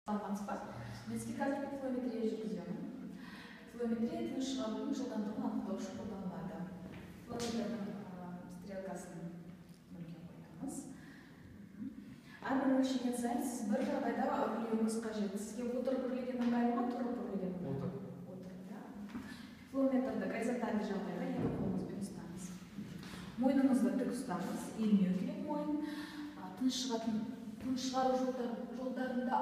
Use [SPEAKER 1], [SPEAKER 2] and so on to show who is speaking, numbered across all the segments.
[SPEAKER 1] Детский қазір флометрия жүргіземін. Флометрия тыныш шығарудың жылдамдығын анықтау үшін қолданылады. Флометрдің стрелкасын нөлге қоямыз. Әрбір өлшеген сайын сіз бір жағдайда үрлеуіңіз қажет. Сізге отырып үрлеген ыңғайлы ма, тұрып үрлеген? Отырып. Флометрді горизонтальды жағдайға екі қолыңызбен ұстаңыз. Мойныңызды тік ұстаңыз, иілмеу керек мойын. Тыныш шығару жолдарында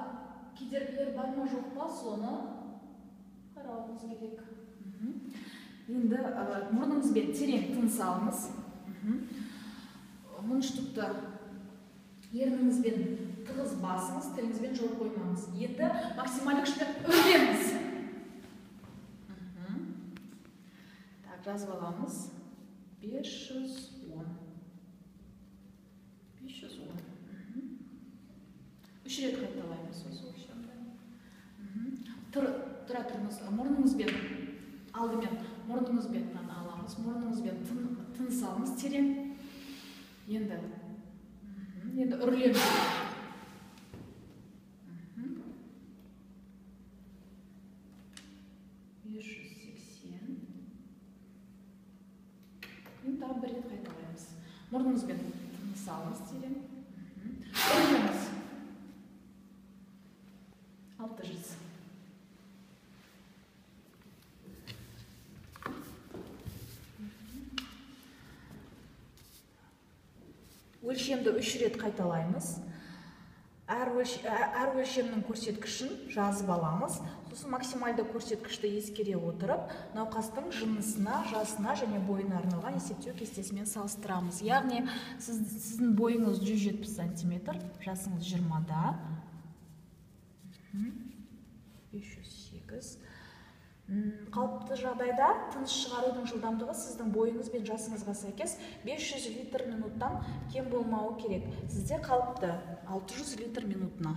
[SPEAKER 1] кедергілер бар ма жоқ па, соны қарауыңыз керек. Енді мұрныңызбен терең тыныс алыңыз. Мұншықтықты ерніңізбен тығыз басыңыз, тіліңізбен жауып қоймаңыз. Енді максималды күшпен үрлеңіз. Жазып аламыз. 510. 510. Үш рет қайталаймыз осы өлшемді. Тұра тұрыңыз. Мұрныңызбен алдымен мұрныңызбен аламыз. Мұрныңызбен тыныс алыңыз терең. Енді үрлеміз. Тағы бір рет қайталаймыз. Мұрныңызбен тыныс алыңыз терең. Үрлеміз. 600. Өлшемді 3 рет қайталаймыз. Әр өлшемнің көрсеткішін жазып аламыз. Сосын максималды көрсеткішті ескере отырып, науқастың жынысына, жасына және бойына арналған есептеу кестесімен салыстырамыз. Яғни, сіздің бойыңыз 170 см, жасыңыз 20-да. 508. Қалыпты жағдайда тыныс шығарудың жылдамдығы сіздің бойыңыз бен жасыңызға сәйкес 500 литр минуттан кем болмауы керек. Сізде қалыпты 600 литр минутына.